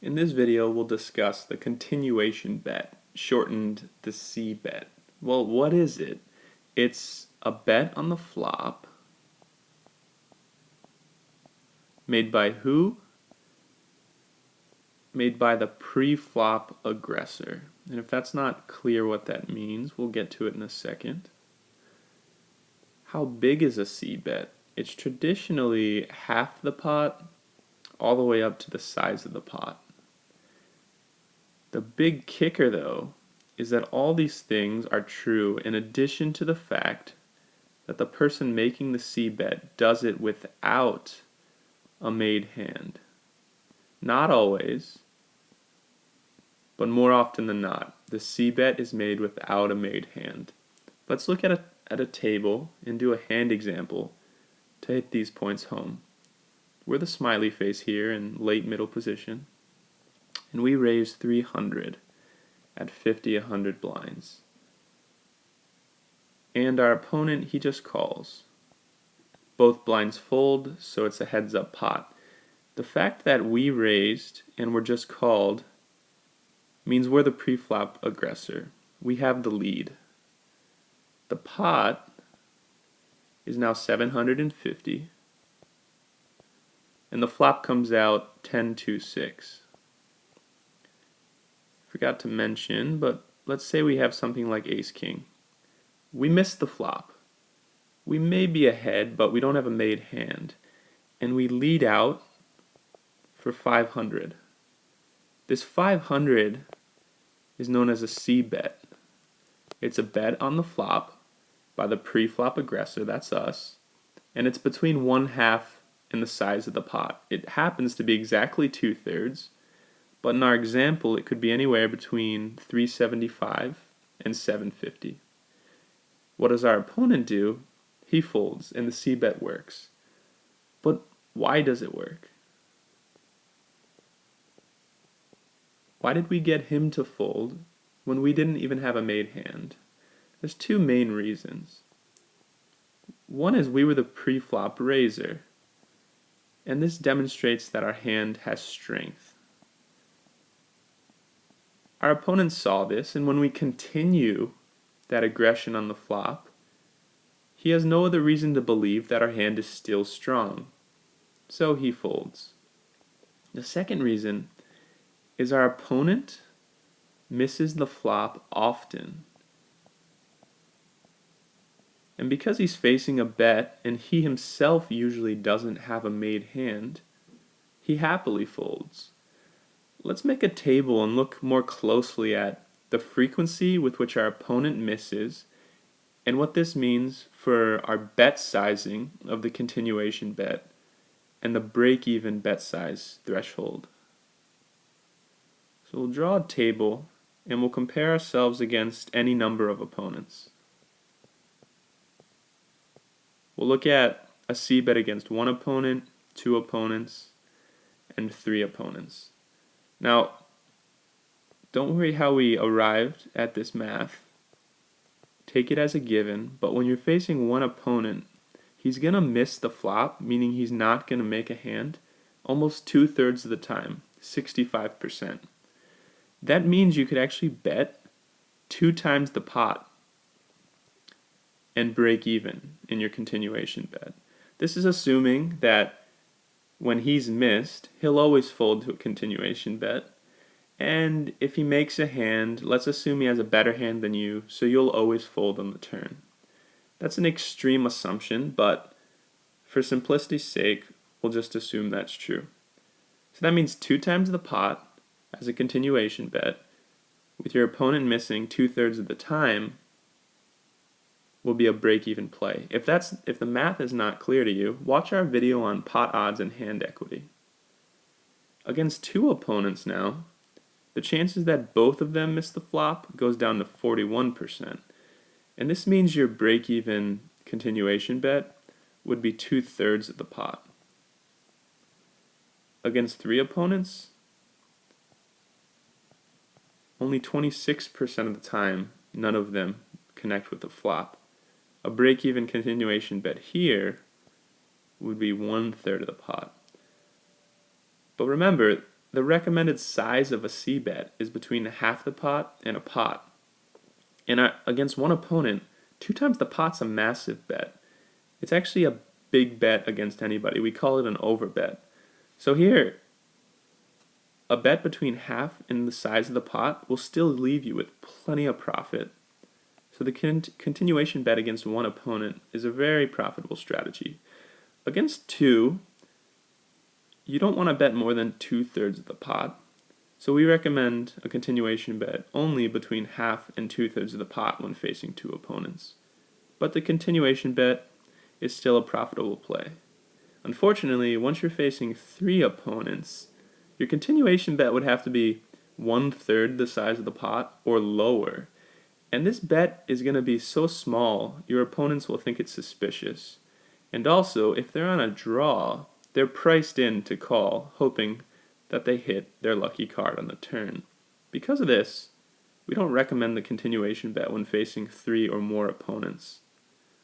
In this video, we'll discuss the continuation bet, shortened the Cbet. Well, what is it? It's a bet on the flop made by who? Made by the pre-flop aggressor. And if that's not clear what that means, we'll get to it in a second. How big is a Cbet? It's traditionally half the pot all the way up to the size of the pot. The big kicker, though, is that all these things are true in addition to the fact that the person making the Cbet does it without a made hand. Not always, but more often than not, the Cbet is made without a made hand. Let's look at a table and do a hand example to hit these points home. We're the smiley face here in late middle position, and we raise 300 at 50, 100 blinds. And our opponent, he just calls. Both blinds fold, so it's a heads-up pot. The fact that we raised and were just called means we're the pre-flop aggressor. We have the lead. The pot is now 750, and the flop comes out 10-2-6. Forgot to mention, but let's say we have something like ace-king. We missed the flop. We may be ahead, but we don't have a made hand, and we lead out for 500. This 500 is known as a Cbet. It's a bet on the flop by the pre-flop aggressor, that's us, and it's between 1/2 and the size of the pot. It happens to be exactly 2/3, but in our example it could be anywhere between 375 and 750. What does our opponent do? He folds, and the Cbet works. But why does it work? Why did we get him to fold when we didn't even have a made hand? There's two main reasons. One is we were the pre-flop raiser, and this demonstrates that our hand has strength. Our opponent saw this, and when we continue that aggression on the flop, he has no other reason to believe that our hand is still strong, so he folds. The second reason is our opponent misses the flop often. And because he's facing a bet and he himself usually doesn't have a made hand, he happily folds. Let's make a table and look more closely at the frequency with which our opponent misses and what this means for our bet sizing of the continuation bet and the break-even bet size threshold. So we'll draw a table and we'll compare ourselves against any number of opponents. We'll look at a Cbet against one opponent, two opponents, and three opponents. Now, don't worry how we arrived at this math. Take it as a given, but when you're facing one opponent, he's going to miss the flop, meaning he's not going to make a hand, almost 2/3 of the time, 65%. That means you could actually bet 2 times the pot and break even in your continuation bet. This is assuming that when he's missed, he'll always fold to a continuation bet. And if he makes a hand, let's assume he has a better hand than you, so you'll always fold on the turn. That's an extreme assumption, but for simplicity's sake, we'll just assume that's true. So that means 2 times the pot as a continuation bet, with your opponent missing 2/3 of the time, will be a break-even play. If the math is not clear to you, watch our video on pot odds and hand equity. Against two opponents now, the chances that both of them miss the flop goes down to 41%. And this means your break-even continuation bet would be 2/3 of the pot. Against three opponents, only 26% of the time, none of them connect with the flop. A break-even continuation bet here would be 1/3 of the pot. But remember, the recommended size of a C-bet is between half the pot and a pot. And against one opponent, 2 times the pot's a massive bet. It's actually a big bet against anybody. We call it an overbet. So here, a bet between half and the size of the pot will still leave you with plenty of profit. So the continuation bet against one opponent is a very profitable strategy. Against 2, you don't want to bet more than 2/3 of the pot. So we recommend a continuation bet only between half and 2/3 of the pot when facing 2 opponents. But the continuation bet is still a profitable play. Unfortunately, once you're facing 3 opponents, your continuation bet would have to be 1/3 the size of the pot or lower. And this bet is going to be so small, your opponents will think it's suspicious. And also, if they're on a draw, they're priced in to call, hoping that they hit their lucky card on the turn. Because of this, we don't recommend the continuation bet when facing 3 or more opponents.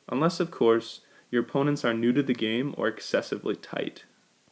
Unless, of course, your opponents are new to the game or excessively tight.